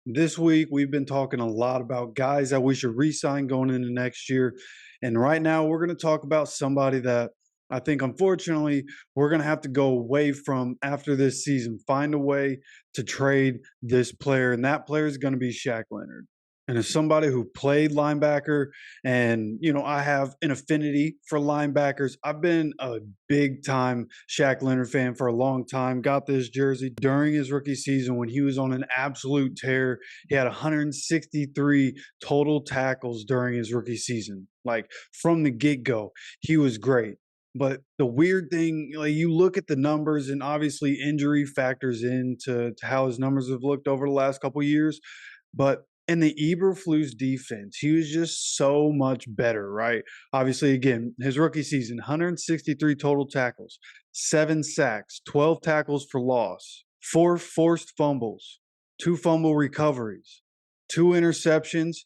This week, we've been talking a lot about guys that we should re-sign going into next year. And right now, we're going to talk about somebody that I think, unfortunately, we're going to have to go away from after this season, find a way to trade this player. And that player is going to be Shaq Leonard. And as somebody who played linebacker, and I have an affinity for linebackers. I've been a big time Shaq Leonard fan for a long time. Got this jersey during his rookie season when he was on an absolute tear. He had 163 total tackles during his rookie season. Like from the get go, he was great. But the weird thing, like you look at the numbers, and obviously injury factors into to how his numbers have looked over the last couple years. But in the Eberflus defense, he was just so much better, right? Obviously, again, his rookie season, 163 total tackles, 7 sacks, 12 tackles for loss, 4 forced fumbles, 2 fumble recoveries, 2 interceptions,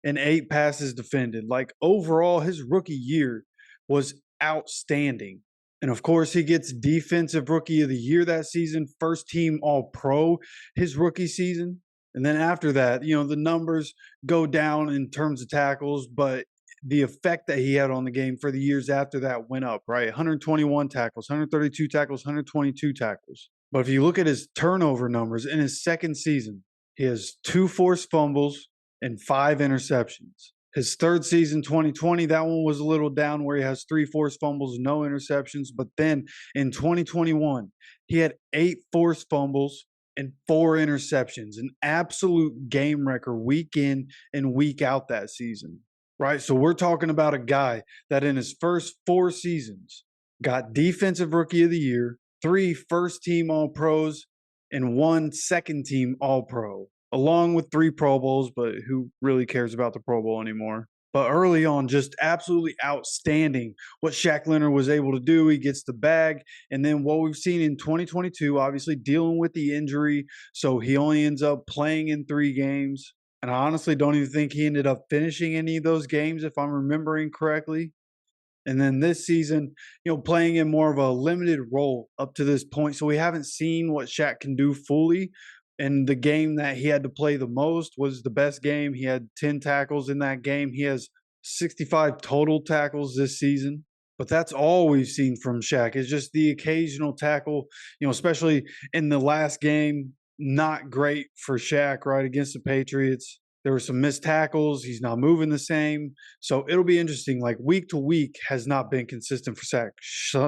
and 8 passes defended. Like overall, his rookie year was outstanding. And of course, he gets Defensive Rookie of the Year that season, first team All Pro his rookie season. And then after that, the numbers go down in terms of tackles, but the effect that he had on the game for the years after that went up, right? 121 tackles, 132 tackles, 122 tackles. But if you look at his turnover numbers in his second season, he has 2 forced fumbles and 5 interceptions. His third season, 2020, that one was a little down where he has 3 forced fumbles, no interceptions. But then in 2021, he had 8 forced fumbles and 4 interceptions, an absolute game record week in and week out that season, right? So we're talking about a guy that in his first 4 seasons got Defensive Rookie of the Year, 3 first team All Pros, and 1 second team All Pro, along with 3 Pro Bowls, but who really cares about the Pro Bowl anymore? But early on, just absolutely outstanding what Shaq Leonard was able to do. He gets the bag. And then what we've seen in 2022, obviously dealing with the injury. So he only ends up playing in 3 games. And I honestly don't even think he ended up finishing any of those games, if I'm remembering correctly. And then this season, playing in more of a limited role up to this point. So we haven't seen what Shaq can do fully. And the game that he had to play the most was the best game. He had 10 tackles in that game. He has 65 total tackles this season. But that's all we've seen from Shaq is just the occasional tackle, especially in the last game. Not great for Shaq, right, against the Patriots. There were some missed tackles. He's not moving the same. So it'll be interesting. Like week to week has not been consistent for Shaq.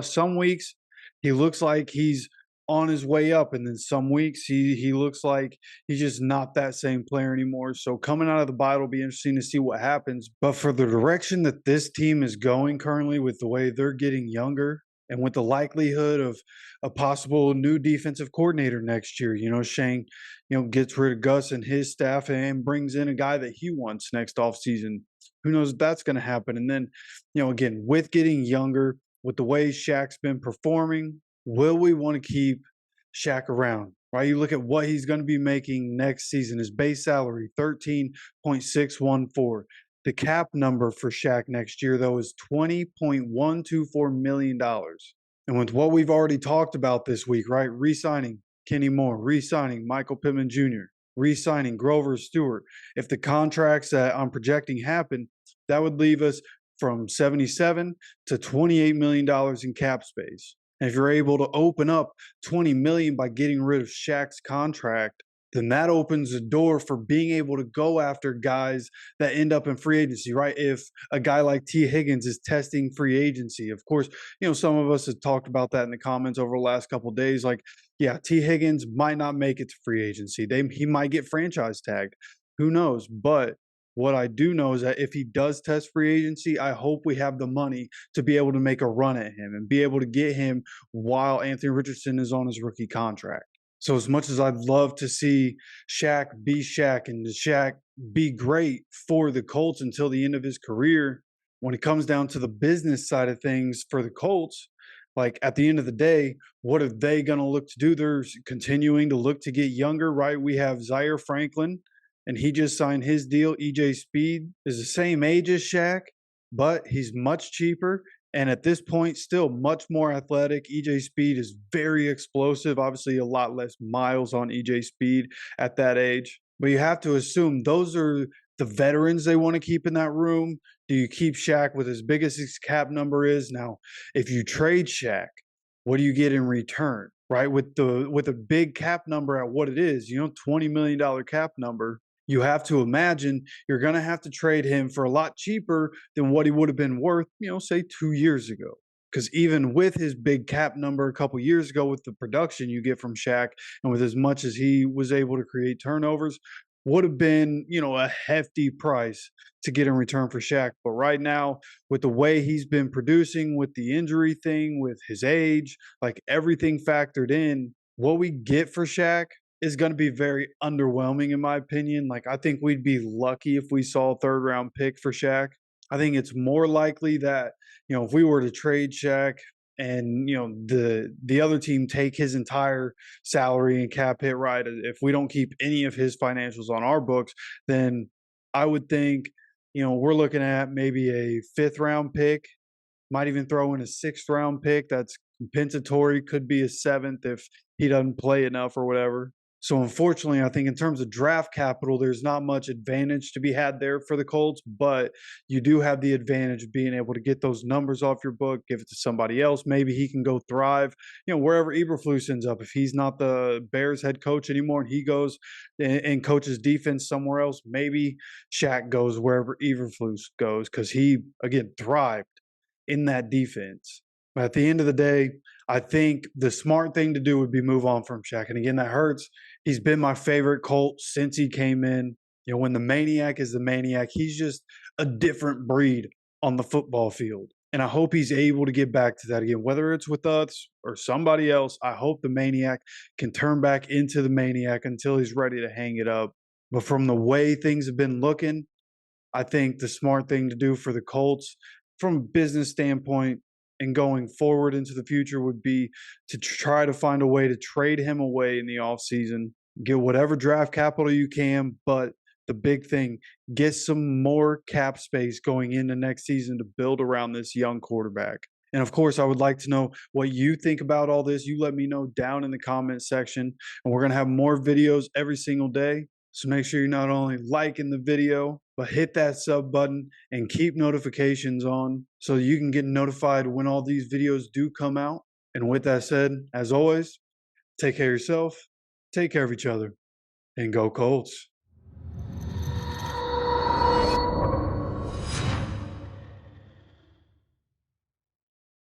Some weeks he looks like he's on his way up, and then some weeks he looks like he's just not that same player anymore. So coming out of the bye, it'll be interesting to see what happens. But for the direction that this team is going currently, with the way they're getting younger, and with the likelihood of a possible new defensive coordinator next year, Shane, gets rid of Gus and his staff and brings in a guy that he wants next offseason. Who knows if that's going to happen? And then, again, with getting younger, with the way Shaq's been performing, will we want to keep Shaq around? Right? You look at what he's going to be making next season. His base salary, 13.614. The cap number for Shaq next year, though, is $20.124 million. And with what we've already talked about this week, right? Re-signing Kenny Moore, re-signing Michael Pittman Jr., re-signing Grover Stewart. If the contracts that I'm projecting happen, that would leave us from $77 to $28 million in cap space. And if you're able to open up $20 million by getting rid of Shaq's contract, then that opens the door for being able to go after guys that end up in free agency, right? If a guy like T. Higgins is testing free agency, of course, some of us have talked about that in the comments over the last couple of days. Like, yeah, T. Higgins might not make it to free agency. He might get franchise tagged. Who knows? But what I do know is that if he does test free agency, I hope we have the money to be able to make a run at him and be able to get him while Anthony Richardson is on his rookie contract. So as much as I'd love to see Shaq be Shaq and Shaq be great for the Colts until the end of his career, when it comes down to the business side of things for the Colts, like at the end of the day, what are they going to look to do? They're continuing to look to get younger, right? We have Zaire Franklin, and he just signed his deal. EJ Speed is the same age as Shaq, but he's much cheaper. And at this point, still much more athletic. EJ Speed is very explosive. Obviously, a lot less miles on EJ Speed at that age. But you have to assume those are the veterans they want to keep in that room. Do you keep Shaq with as big as his cap number is? Now, if you trade Shaq, what do you get in return? Right? With a big cap number at what it is, $20 million cap number, you have to imagine you're gonna have to trade him for a lot cheaper than what he would have been worth, say 2 years ago. Because even with his big cap number a couple years ago, with the production you get from Shaq, and with as much as he was able to create turnovers, would have been, a hefty price to get in return for Shaq. But right now, with the way he's been producing, with the injury thing, with his age, like everything factored in, what we get for Shaq is going to be very underwhelming, in my opinion. Like, I think we'd be lucky if we saw a third round pick for Shaq. I think it's more likely that, if we were to trade Shaq and the other team take his entire salary and cap hit, right, if we don't keep any of his financials on our books, then I would think we're looking at maybe a fifth round pick, might even throw in a sixth round pick that's compensatory, could be a seventh if he doesn't play enough or whatever. So unfortunately, I think in terms of draft capital, there's not much advantage to be had there for the Colts, but you do have the advantage of being able to get those numbers off your book, give it to somebody else. Maybe he can go thrive, wherever Eberflus ends up. If he's not the Bears head coach anymore and he goes and coaches defense somewhere else, maybe Shaq goes wherever Eberflus goes, because he, again, thrived in that defense. But at the end of the day, I think the smart thing to do would be move on from Shaq. And again, that hurts. He's been my favorite Colt since he came in. When the maniac is the maniac, he's just a different breed on the football field. And I hope he's able to get back to that again, whether it's with us or somebody else. I hope the maniac can turn back into the maniac until he's ready to hang it up. But from the way things have been looking, I think the smart thing to do for the Colts from a business standpoint and going forward into the future would be to try to find a way to trade him away in the offseason, get whatever draft capital you can, but the big thing, get some more cap space going into next season to build around this young quarterback. And of course, I would like to know what you think about all this. You let me know down in the comment section, and we're going to have more videos every single day. So make sure you're not only liking the video, but hit that sub button and keep notifications on so you can get notified when all these videos do come out. And with that said, as always, take care of yourself, take care of each other, and go Colts.